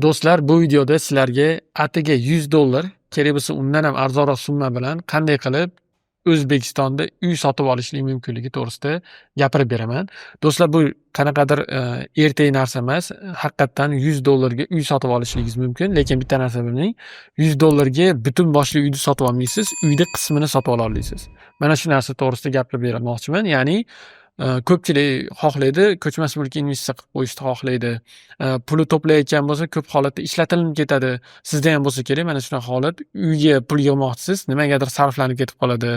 Do'stlar, bu videoda sizlarga atigi $100 kerak bo'lsa undan ham arzonroq summa bilan qanday qilib O'zbekistonda uy sotib olishlik mumkinligi to'g'risida gapirib beraman. Do'stlar, bu qanaqadir ertak narsa emas. Haqiqatdan $100 ga uy sotib olishligingiz mumkin, lekin bitta narsa biling, $100 ga butun boshli uyni sotib olmaysiz, uyni qismini sotib ola olasiz. Mana shu narsa to'g'risida gapirib bermoqchiman. Ya'ni ko'pchilik xohlaydi, ko'chmas mulkka investitsiya qilib qo'yishni xohlaydi. Puli to'playotgan bo'lsa, ko'p holatda ishlatilib ketadi. Sizda ham bo'lsa kerak mana shunaqa holat. Uyga pul yig'moqchisiz, nimagadir sarflanib ketib qoladi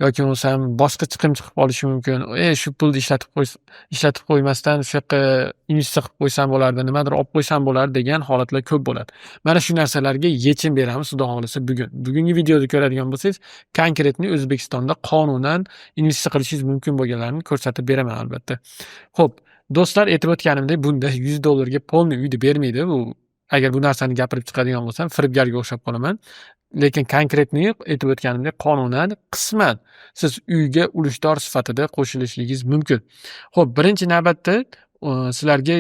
yoki bo'lmasam boshqa chiqim chiqib qolishi mumkin. Shu pulni ishlatib qo'ymasdan shu yoqqa investitsiya qilib qo'ysam bo'lardi, nimadir olib qo'ysam bo'lardi degan holatlar ko'p bo'ladi. Mana shu narsalarga yechim beramiz, xudo xohlasa bugun. Bugungi videoda ko'radigan bo'lsangiz, konkretni O'zbekistonda qonunan investitsiya qilishingiz mumkin bo'lganlarini ko'rsatib beraman albatta. Xo'p, do'stlar, aytib o'tganimdek, bunda $100 ga polni uyni bermaydi. Bu agar bu narsani gapirib chiqadigan bo'lsam, firibgarga o'xshab qolaman. Lekin konkretni aytib o'tganimdek, qonunan qisman siz uyga ulushdor sifatida qo'shilishligingiz mumkin. Xo'p, birinchi navbatda sizlarga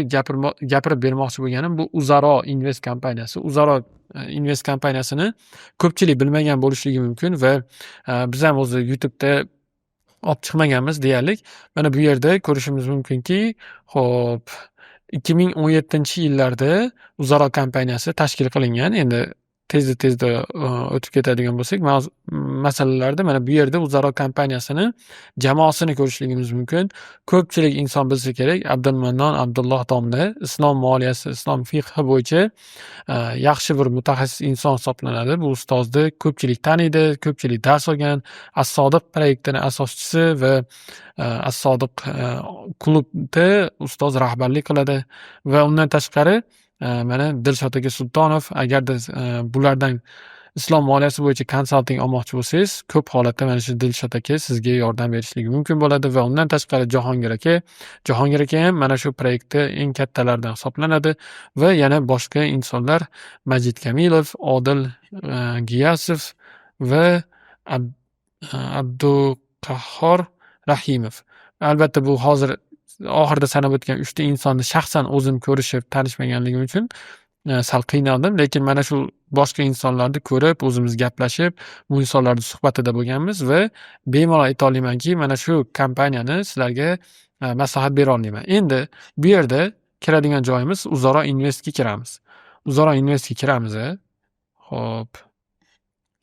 gapirib bermoqchi bo'lganim bu Uzaro Invest kompaniyasi. Uzaro Invest kompaniyasini ko'pchilik bilmagan bo'lishligi mumkin va biz ham o'zi YouTube'da olib chiqmaganmiz deyarli. Mana bu yerda ko'rishimiz mumkinki, xo'p, 2017-yillarda Uzaro kompaniyasi tashkil qilingan. Endi tezda o'tib ketadigan bo'lsak, masalalarda mana bu yerda Uzaro kompaniyasini jamoasini ko'rishligimiz mumkin. Ko'pchilik inson bilsa kerak, Abdulmannon Abdulloh domla islom moliyasi, islom fiqhi bo'yicha yaxshi bir mutaxassis inson hisoblanadi. Bu ustozni ko'pchilik taniydi, ko'pchilik dars olgan. As-Sodiq proyektining asoschisi va As-Sodiq klubda ustoz rahbarlik qiladi va undan tashqari mana Dilshod aka Sultonov, agarda bulardan islom moliyasi bo'yicha konsalting olmoqchi bo'lsangiz, ko'p holatda mana shu Dilshod aka sizga yordam berishligi mumkin bo'ladi va undan tashqari Jahongir aka ham mana shu proyektda eng kattalardan hisoblanadi va yana boshqa insonlar Majid Kamilov, Odil Giyasov va Abduqahhor Rahimov. Albatta bu hozir oxirida sanab o'tgan 3 ta insonni shaxsan o'zim ko'rishib, tanishmaganligim uchun sal qiynaldim, lekin mana shu boshqa insonlarni ko'rib, o'zimiz gaplashib, bu insonlarning suhbatida bo'lganmiz va bemalol ayta olamanki, mana shu kompaniyani sizlarga maslahat bera olaman. Endi bu yerda kiradigan joyimiz Uzaro Investga kiramiz. Uzaro Investga kiramiz. Xo'p,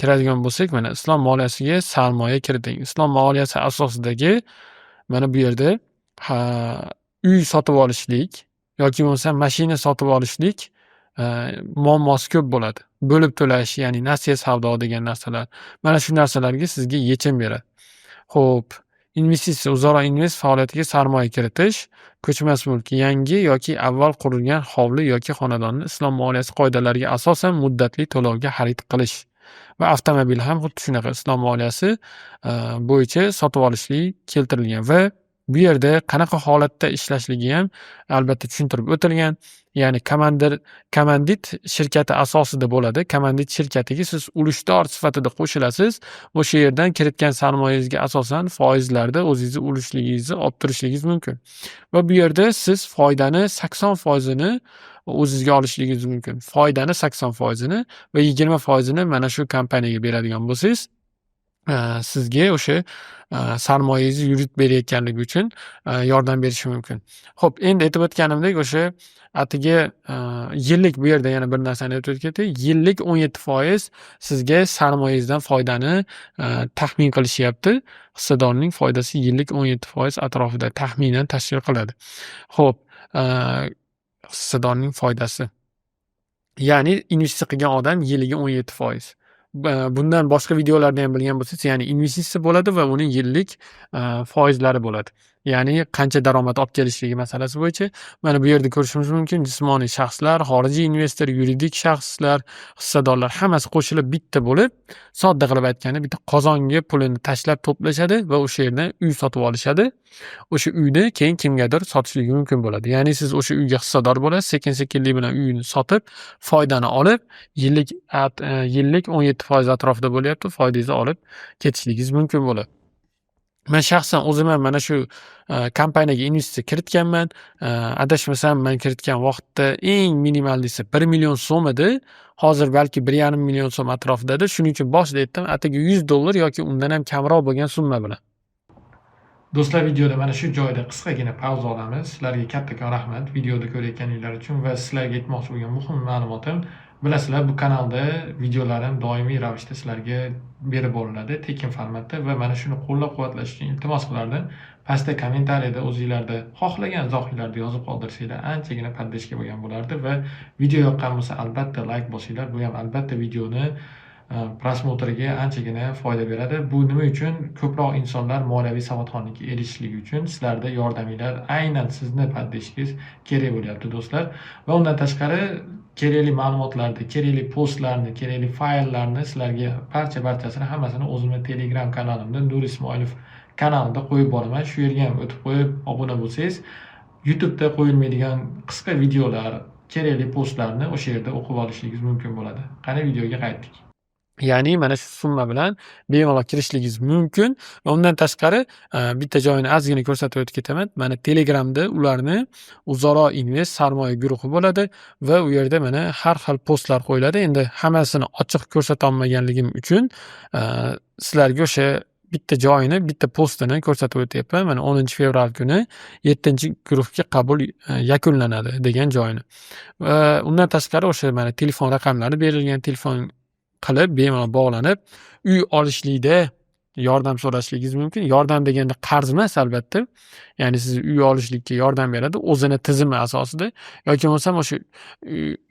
kiradigan bo'lsak, mana islom moliyasiga sarmoya kiriting. Islom moliyasi asosidagi mana bu yerda uy sotib olishlik yoki bo'lmasa mashina sotib olishlik muammosi ko'p bo'ladi. Bo'lib to'lash, ya'ni nasiya savdo degan narsalar. Mana shu narsalarga sizga yechim beradi. Xo'p, investitsiya, Uzaro Invest faoliyatiga sarmoya kiritish, ko'chmas mulk, yangi yoki avval qurilgan hovli yoki xonadonni islom moliyasi qoidalariga asosan muddatli to'lovga xarid qilish va avtomobil ham xuddi shunaqa islom moliyasi bo'yicha sotib olishlik keltirilgan va bu yerda qanaqa holatda ishlashligi ham albatta tushuntirib o'tilgan. Ya'ni komandit shirkati asosida bo'ladi. Komandit shirkatiga siz ulushdor sifatida qo'shilasiz. O'sha yerdan kiritgan sarmoyangizga asosan foizlarda o'zingizni ulushligingizni olib turishligingiz mumkin. Va bu yerda siz foydani 80% o'zingizga olishligingiz mumkin. Foydani 80% va 20% mana shu kompaniyaga beradigan bo'lsangiz, sizga o'sha sarmoyangizni yuritib berayotganligi uchun yordam berishi mumkin. Xo'p, endi aytib o'tganimdek, o'sha atigi yillik, bu yerda yana bir narsani aytib o'tdik, yillik 17% sizga sarmoyangizdan foydani taxmin qilishyapti. Hissadorning foydasi yillik 17% atrofida taxminan tashkil qiladi. Xo'p, hissadorning foydasi, ya'ni investitsiya qilgan odam yiliga 17%. Bundan boshqa videolarda ham bilgan bo'lsangiz, ya'ni investitsiya bo'ladi va uning yillik foizlari bo'ladi. Ya'ni qancha daromad olib kelishligi masalasi bo'yicha mana bu yerda ko'rishimiz mumkin. Jismoniy shaxslar, xorijiy investor, yuridik shaxslar, hissadorlar hammasi qo'shilib bitta bo'lib, sodda qilib aytganda bitta qozonga pulini tashlab to'plashadi va o'sha yerdan uy sotib olishadi. O'sha uyni keyin kimgadir sotishligi mumkin bo'ladi. Ya'ni siz o'sha uyga hissador bo'lasiz, sekin-sekinlik bilan uyni sotib, foydani olib, yillik 17% atrofida bo'lyapti, foydangizni olib ketishligingiz mumkin bo'ladi. Men shaxsan o'zim ham mana shu kompaniyaga investitsiya kiritganman. Adashmasam men kiritgan vaqtda eng minimallisi 1 million so'm edi. Hozir balki 1,5 million so'm atrofidadir. Shuning uchun boshida aytdim, atigi $100 yoki undan ham kamroq bo'lgan summa bilan. Do'stlar, videoda mana shu joyda qisqagina pauza olamiz. Sizlarga kattakon rahmat videoda ko'rayotganinglar uchun va sizlarga aytmoqchi bo'lgan muhim ma'lumotim, bilasizlar, bu kanalda videolarim doimiy ravishda sizlarga berib boriladi tekin formatda va mana shuni qo'llab-quvvatlash uchun iltimos qilardim. Pastda kommentariyada o'zingizlarda xohlagan izohinglarni yozib qoldirsanglar anchagina podдержка bo'lgan bo'lardi va video yoqqan bo'lsa albatta like bosinglar. Bu ham albatta videoni prosmotriga anchagina foyda beradi. Bu nima uchun? Ko'proq insonlar moliyaviy savodxonlikka erishishligi uchun sizlarda yordaminglar, aynan sizni podдержкangiz kerak bo'lyapti do'stlar. Va undan tashqari kerakli ma'lumotlarni, kerakli postlarni, kerakli fayllarni sizlarga barchasini hammasini o'zimning Telegram kanalimda Nur Ismoilov kanalida qo'yib boraman. Shu yerga ham o'tib qo'yib obuna bo'lsangiz, YouTube'da qo'yilmaydigan qisqa videolar, kerakli postlarni o'sha yerda o'qib olishingiz mumkin bo'ladi. Qani videoga qaytdik. Ya'ni mana shu summa bilan bemalol kirishligingiz mumkin va undan tashqari bitta joyini ozgina ko'rsatib o'tib ketaman. Mana Telegramda ularni Uzaro Invest sarmoya guruhi bo'ladi va u yerda mana har xil postlar qo'yiladi. Endi hammasini ochiq ko'rsata olmaganligim uchun sizlarga o'sha bitta joyini, bitta postini ko'rsatib o'tyapman. Mana 10-fevral kuni 7-guruhga qabul yakunlanadi degan joyini. Va undan tashqari o'sha mana telefon raqamlari berilgan, telefon qilib bemalol bog'lanib uy olishlikda yordam so'rashligingiz mumkin. Yordam deganda qarz emas albatta. Ya'ni siz uy olishlikka yordam beradi o'zini tizimi asosida yoki bo'lmasam o'sha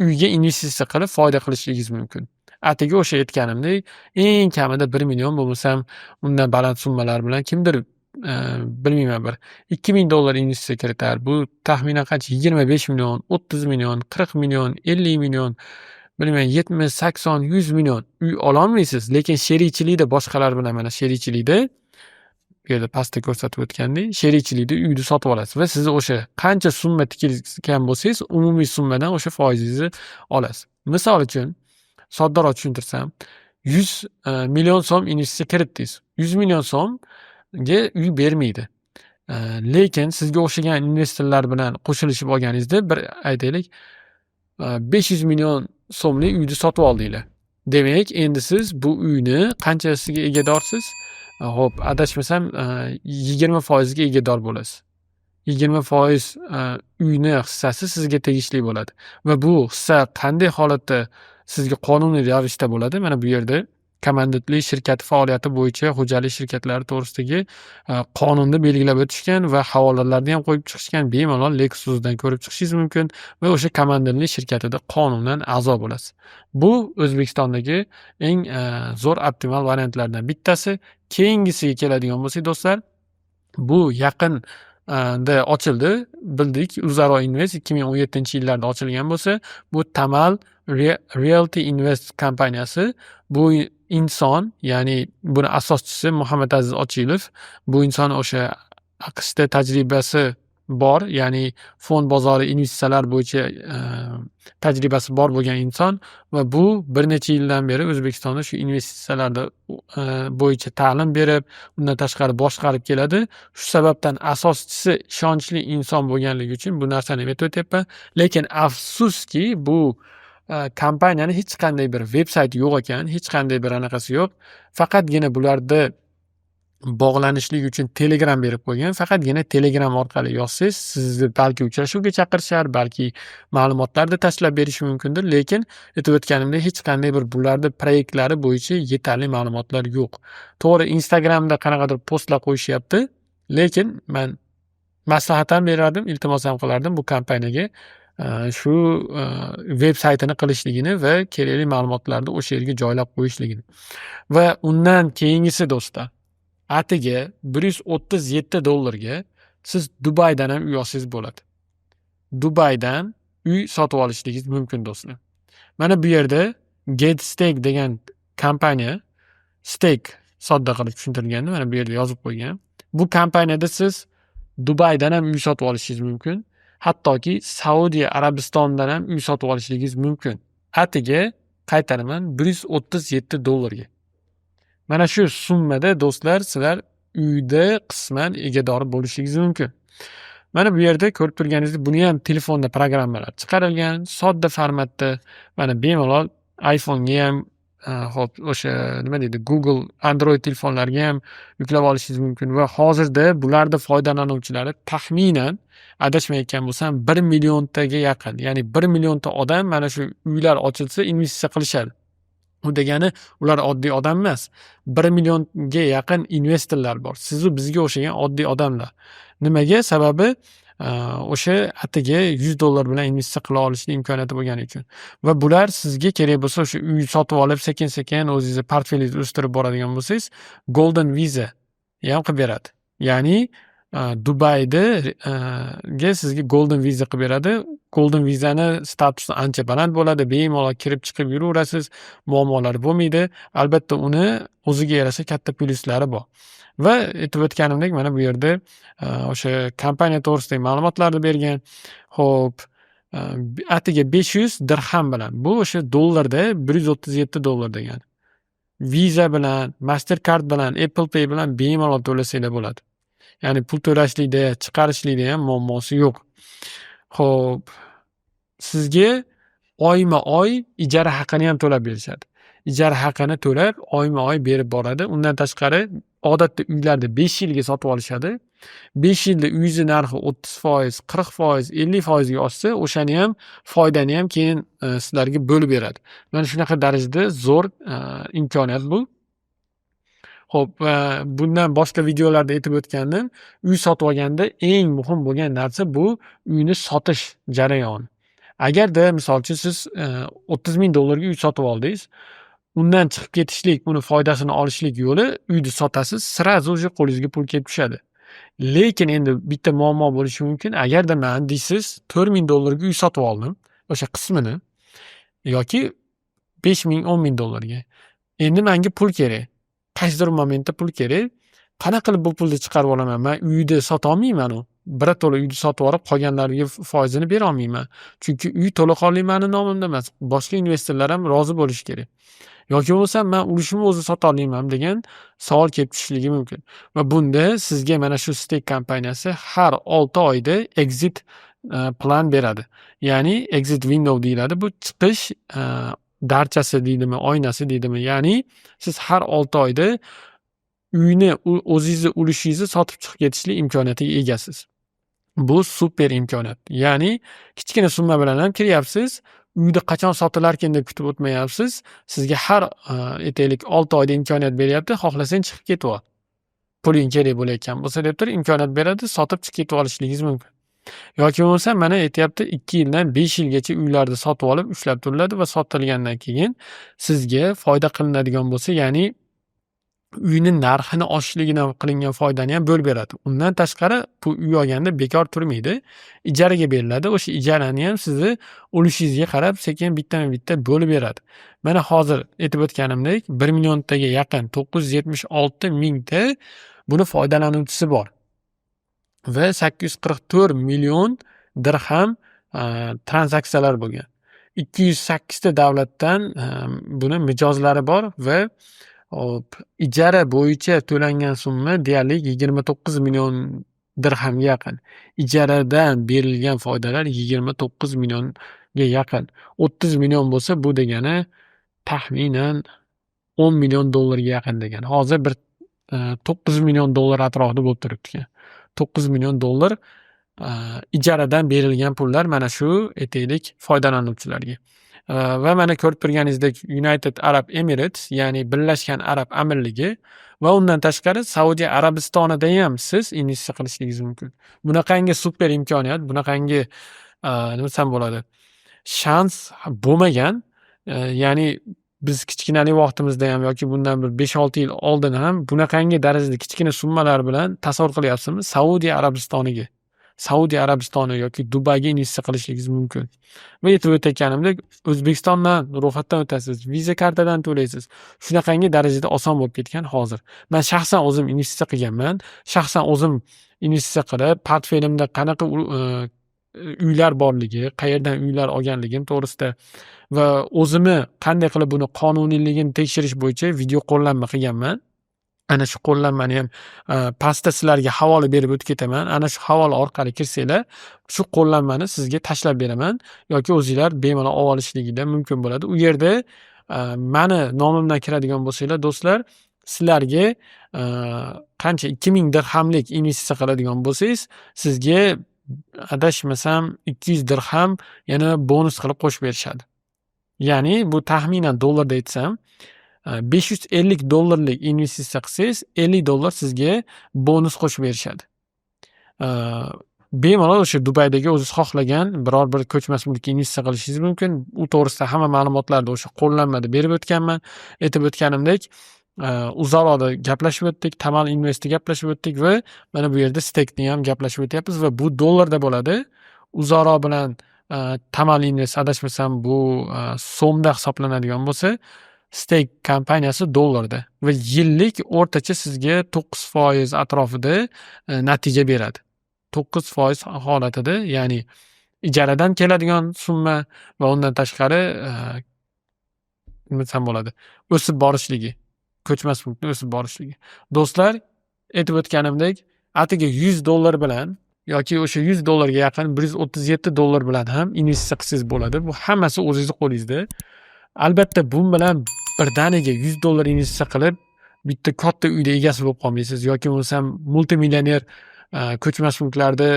uyga investitsiya qilib foyda qilishligingiz mumkin. Atigi o'sha aytganimdek eng kamida 1 million bo'lmasam undan baland summalar bilan kimdir bilmayman bir $2,000 investitsiya kiritar. Bu taxminan qancha? 25 million, 30 million, 40 million, 50 million, bilmayman 70, 80, 100 million uy ololmaysiz, lekin sherikchilikda boshqalar bilan mana sherikchilikda bu yerda pastda ko'rsatib o'tgandek, sherikchilikda uyni sotib olasiz va siz o'sha qancha summa tikilgan bo'lsangiz, umumiy summadan o'sha foizingizni olasiz. Misol uchun soddaroq tushuntirsam, 100 million so'm investitsiya kiritdingiz. 100 million so'mga uy bermaydi. Lekin sizga o'xshagan investorlar bilan qo'shilishib olganingizda bir aytaylik 500 million so'mlik uyni sotib oldinglar. Demak, endi siz bu uyni qanchasiga egadorsiz? Xo'p, adashmasam 20% ga egador bo'lasiz. 20% uyni hissasi sizga tegishli bo'ladi. Va bu hissa qanday holatda sizga qonuniy ravishda bo'ladi? Mana bu yerda kommanditlik shirkati faoliyati bo'yicha xo'jalik shirkatlari to'g'risidagi qonunni belgilab o'tishgan va havolalarni ham qo'yib chiqishgan. Bemalol Lexus'dan ko'rib chiqishingiz mumkin va o'sha kommanditlik shirkatida qonundan a'zo bo'lasiz. Bu O'zbekistondagi eng zo'r optimal variantlardan bittasi. Keyingisiga keladigan bo'lsak do'stlar, bu yaqin da ochildi. Bildik, Uzaro Invest 2017-yillarda ochilgan bo'lsa, bu Tamal Realty Invest kompaniyasi. Bu inson, ya'ni buni asoschisi Muhammad Aziz Ochilov. Bu inson o'sha AQShda tajribasi bor, ya'ni fond bozori investitsiyalar bo'yicha tajribasi bor bo'lgan inson va bu bir necha yildan beri O'zbekistonda shu investitsiyalarda bo'yicha ta'lim berib, undan tashqari boshqarib keladi. Shu sababdan asoschisi ishonchli inson bo'lganligi uchun bu narsani aytib o'tyapman. Lekin afsuski bu kompaniyani hech qanday bir veb-sayti yo'q ekan, hech qanday bir anaqasi yo'q. Faqatgina bularda bog'lanishlik uchun Telegram berib qo'ygan. Faqatgina Telegram orqali yozsangiz, sizni balki uchrashuvga chaqirishar, balki ma'lumotlarni tashlab berishi mumkindir, lekin aytib o'tganimdek hech qanday bir bularda proyektlari bo'yicha yetarli ma'lumotlar yo'q. To'g'ri, Instagramda qanaqadir postlar qo'yishyapti, lekin men maslahat ham berardim, iltimos ham qilardim bu kompaniyaga shu veb-saytini qilishligini va kerakli ma'lumotlarni o'sha yerga joylab qo'yishligini. Va undan keyingisi do'stlar, atiga $137 siz Dubaydan ham uy olsangiz bo'ladi. Dubaydan uy sotib olishligingiz mumkin do'stlar. Mana bu yerda GetStake degan kompaniya, stake sodda qilib tushuntirganda mana bu yerda yozib qo'ygan. Bu kompaniyada siz Dubaydan ham uy sotib olishingiz mumkin. Hattoki Saudiya Arabistondan ham uy sotib olishligingiz mumkin. Atiga qaytaraman $137 ga. Mana shu summada do'stlar sizlar uyda qisman egadori bo'lishingiz mumkin. Mana bu yerda ko'rib turganingizdek, buniyam telefonda programmalar chiqarilgan, sodda formatda. Mana bemalol iPhone'ga ham, hop o'sha nima deydi, Google Android telefonlarga ham yuklab olishingiz mumkin va hozirda bularni foydalanuvchilari taxminan adashmayotgan bo'lsam 1 milliontaga yaqin. Ya'ni 1 millionta odam mana shu uylar ochilsa investitsiya qilishadi. U degani ular oddiy odam emas. 1 millionga yaqin investorlar bor. Sizu bizga o'xshagan oddiy odamlar. Nimaga? Sababi o'sha atigi $100 bilan investitsiya qila olishni imkoniyati bo'lgani uchun. Va bular sizga kerak bo'lsa o'sha uy sotib olib sekin-sekin o'zingizni portfelingizni o'stirib boradigan bo'lsangiz, Golden Visa ham qilib beradi. Ya'ni Dubayda ga sizga Golden Visa qilib beradi. Golden Visani statusi ancha baland bo'ladi. Bemalol kirib chiqib yuraverasiz. Muammolar bo'lmaydi. Albatta uni o'ziga yarasha katta plyuslari bor. Va aytib o'tganimdek, mana bu yerda o'sha kompaniya to'g'risidagi ma'lumotlarni bergan. Xo'p, atigi 500 dirham bilan. Bu o'sha dollarda $137 degani. Visa bilan, Mastercard bilan, Apple Pay bilan bemalol to'lasanglar bo'ladi. Ya'ni pul to'lashlikda, chiqarishlikda ham muammosi yo'q. Xo'p, sizga oyma-oy ijara haqini ham to'lab berishadi. Ijara haqini to'lab, oyma-oy berib boradi. Undan tashqari, odatda uylarni 5 yilga sotib olishadi. 5 yilda uyingizni narxi 30%, 40%, 50% ga oshsa, o'shani ham foydani ham keyin sizlarga bo'lib beradi. Mana shunaqa darajada zo'r imkoniyat bu. Xo'p, bundan boshqa videolarda aytib o'tgandim. Uy sotib olganda eng muhim bo'lgan narsa bu uyni sotish jarayoni. Agarda misol uchun siz $30,000 ga uy sotib oldingiz, undan chiqib ketishlik, uni foydasini olishlik yo'li uyni sotasiz, srazu o'sha qo'lingizga pul kelib tushadi. Lekin endi bitta muammo bo'lishi mumkin. Agarda men deysiz $4,000 ga uy sotib oldim, o'sha qismini yoki $5,000, $10,000 ga. Endi menga pul kerak. Qaysidir momentda pul kerak. Qanaqa qilib bu pulni chiqarib olaman? Men uyni sota olmayman-ku. Birato'la uyni sotib olib, qolganlariga foizini bera olmayman. Chunki uy to'laqonli meni nomimda emas. Boshqa investorlar ham rozi bo'lishi kerak. Yoki bo'lmasa men ulushimni o'zi sota olmayman degan savol kelib tushishligi mumkin. Va bunda sizga mana shu Stake kompaniyasi har 6 oyda exit plan beradi. Ya'ni exit window deyiladi. Bu chiqish darchasi deydimi, oynasi deydimi? Ya'ni siz har 6 oyda uyni o'zingizni ulushingizni sotib chiqib ketishlik imkoniyatiga egasiz. Bu super imkoniyat. Ya'ni kichkina summa bilan ham kiryapsiz. Uyni qachon sotilarkan deb kutib o'tmayapsiz. Sizga har aytaylik 6 oyda imkoniyat beryapti. Xohlasang chiqib ketib ol. Puling kerak bo'layotgan bo'lsa deb turib imkoniyat beradi, sotib chiqib ketib olishligingiz mumkin. Yoki bo'lmasa mana aytyapti 2 yildan 5 yilgacha uylarni sotib olib ushlab turiladi va sotilgandan keyin sizga foyda qilinadigan bo'lsa, ya'ni uyni narxini oshishligidan qilingan foydani ham bo'lib beradi. Undan tashqari bu uy olganda bekor turmaydi. Ijaraga beriladi. O'sha ijarani ham sizni ulushingizga qarab sekin bittama-bitta bo'lib beradi. Mana hozir aytib o'tganimdek 1 milliontaga yaqin 976 mingta buni foydalanuvchisi bor. Va 844 million dirham tranzaksiyalar bo'lgan. 208 ta davlatdan buni mijozlari bor va ijara bo'yicha to'langan summa deyarli 29 million dirhamga yaqin. Ijaradan berilgan foydalar 29 millionga yaqin. 30 million bo'lsa, bu degani taxminan $10 million ga yaqin degani. Hozir bir $9 million atrofida bo'lib turibdi. $9 million ijaradan berilgan pullar mana shu aytaylik foydalanuvchilarga. Va mana ko'rib turganingizdek United Arab Emirates, ya'ni Birlashgan Arab Amirligi va undan tashqari Saudiya Arabistonida ham siz investitsiya qilishingiz mumkin. Bunaqangi super imkoniyat, bunaqangi nima desam bo'ladi, shans bo'lmagan. Ya'ni biz kichkinalik vaqtimizda ham yoki bundan bir 5-6 yil oldin ham bunaqangi darajada kichkina summalar bilan tasavvur qilyapsizmi? Saudiya Arabistoniga, Saudiya Arabistoni yoki Dubayga investitsiya qilishingiz mumkin. Va aytib o'tganimdek, O'zbekistondan ro'yxatdan o'tasiz, Visa kartadan to'laysiz. Shunaqangi darajada oson bo'lib ketgan hozir. Men shaxsan o'zim investitsiya qilganman. Shaxsan o'zim investitsiya qilib, portfelimda qanaqa uylar borligi, qayerdan uylar olganligim to'g'risida va o'zimni qanday qilib buni qonuniyligini tekshirish bo'yicha video qo'llanma qilganman. ana shu qo'llanmaniyam pastda sizlarga havola berib o'tib ketaman. Ana shu havola orqali kirsanglar, shu qo'llanmani sizga tashlab beraman yoki o'zinglar bemalol olishliginglar mumkin bo'ladi. U yerda mani nomimdan kiradigan bo'lsanglar do'stlar, sizlarga qancha 2000 dirhamlik investitsiya qiladigan bo'lsangiz, sizga adashmasam 200 dirham yana bonus qilib qo'shib berishadi. Ya'ni bu taxminan dollarda aytsam, $550 investitsiya qilsangiz, $50 sizga bonus qo'shib berishadi. Bemalol o'sha Dubaydagi o'zingiz xohlagan biror bir ko'chmas mulkka investitsiya qilishingiz mumkin. U to'g'risida hamma ma'lumotlarni o'sha qo'llanmada berib o'tganman. Aytib o'tganimdek, Uzaroda gaplashib o'tdik, Tamal Investda gaplashib o'tdik va mana bu yerda Stakeni ham gaplashib o'tyapmiz va bu dollarda bo'ladi. Uzaro bilan Tamal Invest adashmasam bu so'mda hisoblanadigan bo'lsa, Stake kompaniyasi dollarda va yillik o'rtacha sizga 9% atrofida natija beradi. 9% holatida, ya'ni ijaradan keladigan summa va undan tashqari nima desam bo'ladi, o'sib borishligi, ko'chmas mulkni o'sib borishligi. Do'stlar, aytib o'tganimdek, atigi $100 bilan yoki o'sha $100 ga yaqin $137 bilan ham investitsiya qilsangiz bo'ladi. Bu hammasi o'zingizni qo'lingizda. Albatta, bu bilan birdaniga $100 investitsiya qilib, bitta katta uyda egasi bo'lib qolmaysiz yoki bo'lmasam multimillioner ko'chmas mulklarda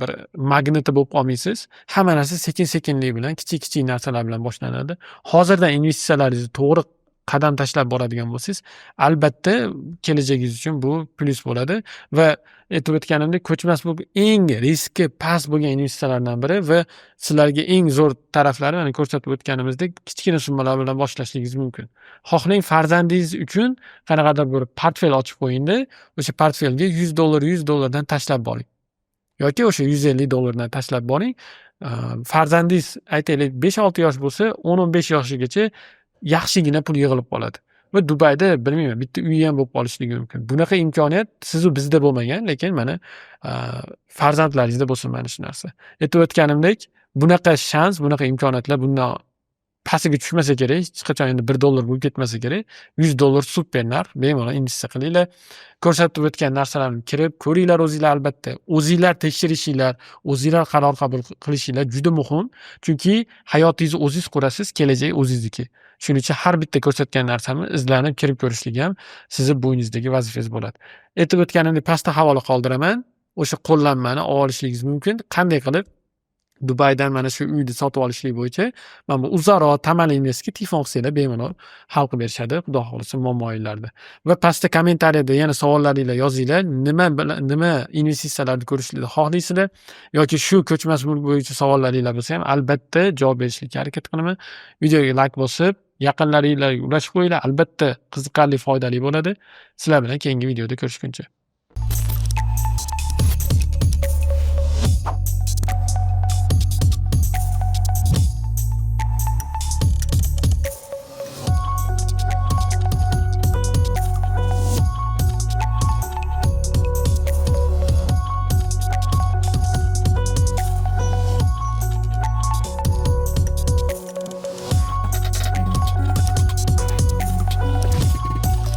bir magnati bo'lib qolmaysiz. Hamma narsa sekin-sekinlik bilan, kichik-kichik narsalar bilan boshlanadi. Hozirdan investitsiyalaringizni to'g'ri qadam tashlab boradigan bo'lsangiz, albatta kelajagingiz uchun bu plyus bo'ladi va aytib o'tganimdek, ko'chmas mulk eng riski past bo'lgan investitsiyalardan biri va sizlarga eng zo'r taraflari mana ko'rsatib o'tganimizdek kichkina summalar bilan boshlashingiz mumkin. Xohlang farzandingiz uchun qanaqadir bir portfel ochib qo'ying-da, o'sha portfelga $100 dan tashlab boring. Yoki o'sha $150 dan tashlab boring. Farzandingiz aytaylik 5-6 yosh bo'lsa, 10-15 yoshigacha yaxshigina pul yig'ilib qoladi. Va Dubayda bilmayman, bitta uyi ham bo'lib qolishligi mumkin. Bunaqa imkoniyat sizu bizda bo'lmagan, lekin mana farzandlaringizda bo'lsin mana shu narsa. Aytib o'tganimdek, bunaqa shans, bunaqa imkoniyatlar bundan pastiga tushmasa kerak, hech qachon endi $1 bo'lib ketmasa kerak. $100 super narx, bemalol investitsiya qilinglar. Ko'rsatib o'tgan narsalarni kirib ko'ringlar o'zinglar albatta. O'zinglar tekshirishinglar, o'zinglar qaror qabul qilishinglar juda muhim. Chunki hayotingizni o'zingiz qurasiz, kelajak o'zingizniki. Shuning uchun har bitta ko'rsatgan narsamni izlanib kirib ko'rishlik ham sizni bo'yningizdagi vazifangiz bo'ladi. Aytib o'tganimdek, pastda havola qoldiraman. O'sha qo'llanmani olishligingiz mumkin. Qanday qilib Dubaydan mana shu uyni sotib olishlik bo'yicha mana bu Uzaro, Tamal Investga telefon qilsanglar bemalol hal qilib berishadi, xudo xohlasa muammoinglarni. Va pastda kommentariyada yana savollaringlar yozinglar. Nima investitsiyalarni ko'rishni xohlaysizlar yoki shu ko'chmas mulk bo'yicha savollaringlar bo'lsa ham albatta javob berishga harakat qilaman. Videoga like bosib, yaqinlaringizga ulashib qo'yinglar. Albatta qiziqarli, foydali bo'ladi. Sizlar bilan keyingi videoda ko'rishguncha